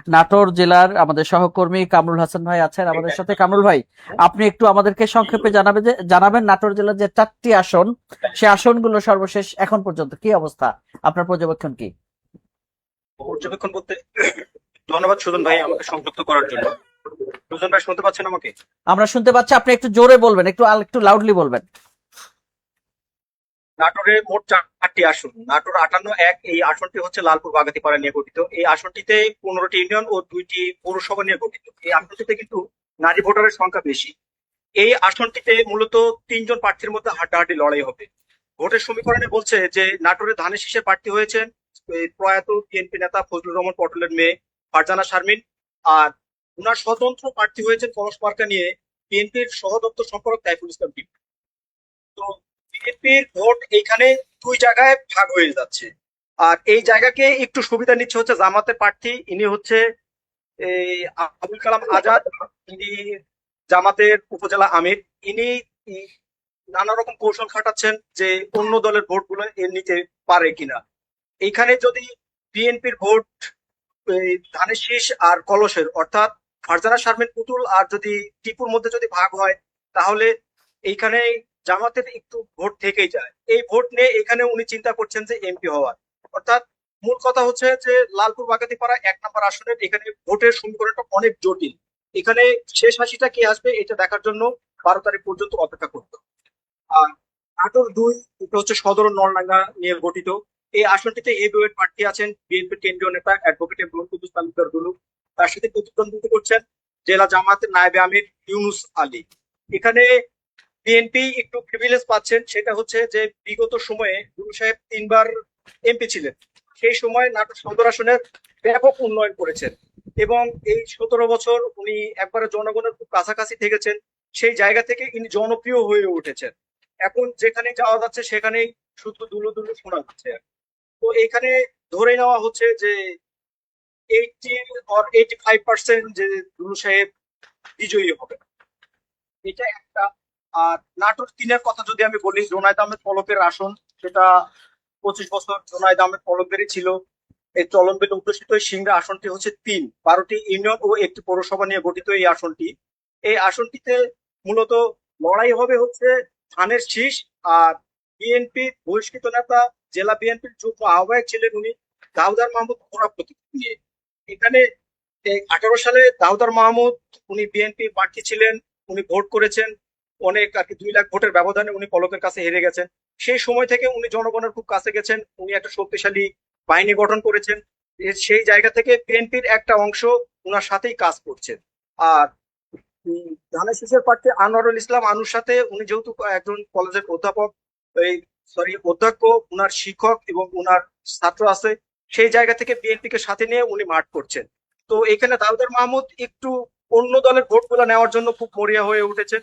নাটোর জেলার আমাদের সহকর্মী কামরুল হাসান ভাই আছেন আমাদের সাথে। কামরুল ভাই, আপনি একটু আমাদেরকে সংক্ষেপে জানাবেন নাটোর জেলার যে 4টি আসন, সে আসনগুলো সর্বশেষ এখন পর্যন্ত কি অবস্থা, আপনার পর্যবেক্ষণ কি? পর্যবেক্ষণ বলতে ধন্যবাদ সুজন ভাই আমাকে সংযুক্ত করার জন্য। সুজন ভাই শুনতে পাচ্ছেন আমাকে? আমরা শুনতে পাচ্ছি, আপনি একটু জোরে বলবেন, একটু লাউডলি বলবেন। নাটোরে মোট 4টি আসন। নাটোর 58-1 এই আসনটি হচ্ছে লালপুর বাগাতিপাড়া নিয়ে গঠিত। এই আসনটিতে 15টি ইউনিয়ন ও 2টি পৌরসভা নিয়ে গঠিত। এই আসনটিতে কিন্তু নারী ভোটারের সংখ্যা বেশি। এই আসনটিতে মূলত 3জন প্রার্থীর মধ্যে হাড্ডাহাড্ডি লড়াই হবে। ভোটের সমীকরণে বলছে যে নাটোরে ধানের শীষের প্রার্থী হয়েছেন প্রয়াত বিএনপি নেতা ফজলুর রহমান পটলের মেয়ে ফারজানা শারমিন, আর উনার স্বতন্ত্র প্রার্থী হয়েছেন কলস মার্কা নিয়ে বিএনপির সহদপ্তর সম্পাদক তাইফুল ইসলাম টিপু। তো বিএনপির ভোট এইখানে 2 জায়গায় ভাগ হয়ে যাচ্ছে। আর এই জায়গাকে একটু সুবিধা নিচ্ছে হচ্ছে জামাতের প্রার্থী, ইনি হচ্ছে এই আবুল কালাম আজাদ। ইনি জামাতের উপজেলা আমির। ইনি নানা রকম কৌশল খাটাচ্ছেন যে অন্য দলের ভোট গুলো এর নিতে পারে কিনা। এইখানে যদি বিএনপির ভোট ধানের শীষ আর কলসের অর্থাৎ ফারজানা শারমিন পুতুল আর যদি টিপুর মধ্যে যদি ভাগ হয়, তাহলে এইখানে জামাতের একটু ভোট থেকেই যায়। এই ভোট নিয়ে এখানে উনি চিন্তা করছেন যে এমপি হওয়ার। অর্থাৎ মূল কথা হচ্ছে যে লালপুর বাগাতিপাড়া 1 নম্বর আসনের এখানে ভোটের সমীকরণটা অনেক জটিল। এখানে শেষ হাসিটা কে আসবে এটা দেখার জন্য 12 তারিখ পর্যন্ত অপেক্ষা করতে হবে। আর নাটোর 2 এটা হচ্ছে সদর নলডাঙ্গা নিয়ে গঠিত। এই আসনটিতে হেভিওয়েট প্রার্থী আছেন বিএনপির কেন্দ্রীয় নেতা অ্যাডভোকেট ইব্রাহিম কুদ্দুস তালুকদার দুলু। তার সাথে প্রতিদ্বন্দ্বিতা করছেন জেলা জামায়াতের নায়েবে আমির ইউনুস আলী। এখানে বিএনপি একটু প্রিভিলেজ পাচ্ছেন, সেটা হচ্ছে যে বিগত সময়ে দুলু সাহেব 3বার এমপি ছিলেন। সেই সময় নাটোর সদর আসনের ব্যাপক উন্নয়ন করেছেন এবং এই 17 বছর উনি একবারে জনগণের খুব কাছাকাছি থেকেছেন। সেই জায়গা থেকে ইনি জনপ্রিয় হয়ে উঠেছেন। এখন যেখানে যাওয়া যাচ্ছে সেখানেই শুধু দুলু দুলু শোনা যাচ্ছে। তো এখানে ধরে নেওয়া হচ্ছে যে 80 or 85% যে দুলু সাহেব বিজয়ী হবে, এটা একটা। আর নাটোর 3-এর কথা যদি আমি বলি, জোনায়েদ আহমেদ পলকের আসন, সেটা 25 বছর জোনায়েদ আহমেদ পলকেরই ছিল। এই চলন বিল অধ্যুষিত এই সিংড়া আসনটি হচ্ছে 12টি ইউনিয়ন ও 1টি পৌরসভা নিয়ে গঠিত এই আসনটি। এই আসনটিতে মূলত লড়াই হবে হচ্ছে ধানের শীষ আর বিএনপি বহিষ্কৃত নেতা জেলা বিএনপির যুগ্ম আহ্বায়ক ছিলেন উনি দাউদার মাহমুদ ঘোড়া প্রতীক নিয়ে। এখানে 18 সালে দাউদার মাহমুদ উনি বিএনপি প্রার্থী ছিলেন। উনি ভোট করেছেন অনেক আর কি, 2 লাখ ভোটের ব্যবধানে উনি পলকের কাছে হেরে গেছেন। সেই সময় থেকে উনি জনগণের খুব কাছে গেছেন। উনি একটা শক্তিশালী বাহিনী গঠন করেছেন। সেই জায়গা থেকে বিএনপির একটা অংশ উনার সাথেই কাজ করছে। আর ধানের শীষের প্রার্থী আনোয়ারুল ইসলাম আনুর সাথে উনি যেহেতু একজন কলেজের অধ্যাপক, এই অধ্যক্ষ, উনার শিক্ষক এবং উনার ছাত্র আছে, সেই জায়গা থেকে বিএনপি কে সাথে নিয়ে উনি মাঠ করছেন। তো এখানে দাউদার মাহমুদ একটু অন্য দলের ভোট গুলা নেওয়ার জন্য খুব মরিয়া হয়ে উঠেছেন।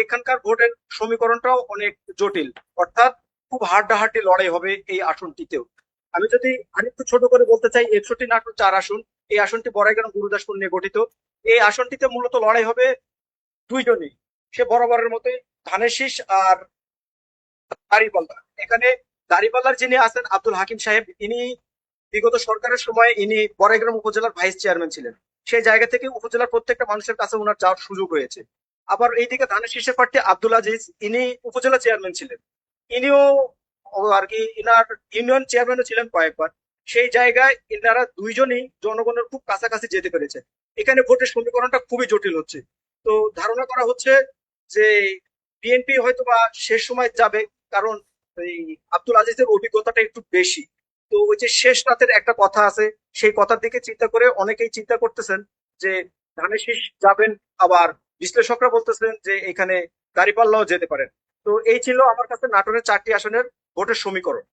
এখানকার ভোটের সমীকরণটাও অনেক জটিল, অর্থাৎ খুব হাড্ডাহাড্ডি লড়াই হবে এই আসনটিতেও। আমি যদি আরেকটু ছোট করে বলতে চাই, 61 নাটোর 4 আসন। এই আসনটি বড়াইগ্রাম গুরুদাসপুর নিয়ে গঠিত। এই আসনটিতে মূলত লড়াই হবে 2জনই, সে বরাবরের মতোই ধানের শীষ আর দাঁড়িপাল্লা। এখানে দাঁড়িপাল্লার যিনি আছেন আব্দুল হাকিম সাহেব, ইনি বিগত সরকারের সময় ইনি বড়াইগ্রাম উপজেলার ভাইস চেয়ারম্যান ছিলেন। সেই জায়গা থেকে উপজেলার প্রত্যেকটা মানুষের কাছে ওনার যাওয়ার সুযোগ হয়েছে। আবার এইদিকে ধানের শীষের প্রার্থী আব্দুল আজিজ, ইনি উপজেলা চেয়ারম্যান ছিলেন। ইনিও আর কি ইনার ইউনিয়ন চেয়ারম্যানও ছিলেন কয়েকবার। সেই জায়গায় এনারা 2জনই জনগণের খুব কাছাকাছি যেতে পেরেছে। এখানে ভোটের সমীকরণটা খুবই জটিল হচ্ছে। তো ধারণা করা হচ্ছে যে বিএনপি হয়তো বা শেষ সময় যাবে, কারণ এই আব্দুল আজিজের অভিজ্ঞতাটা একটু বেশি। তো ওই যে শেষ রাতের একটা কথা আছে, সেই কথার দিকে চিন্তা করে অনেকেই চিন্তা করতেছেন যে ধানের শীষ যাবেন, আবার বিশ্লেষকরা বলতেছেন যে এখানে দাঁড়িপাল্লাও যেতে পারেন। তো এই ছিল আমার কাছে নাটোরের 4টি আসনের ভোটের সমীকরণ।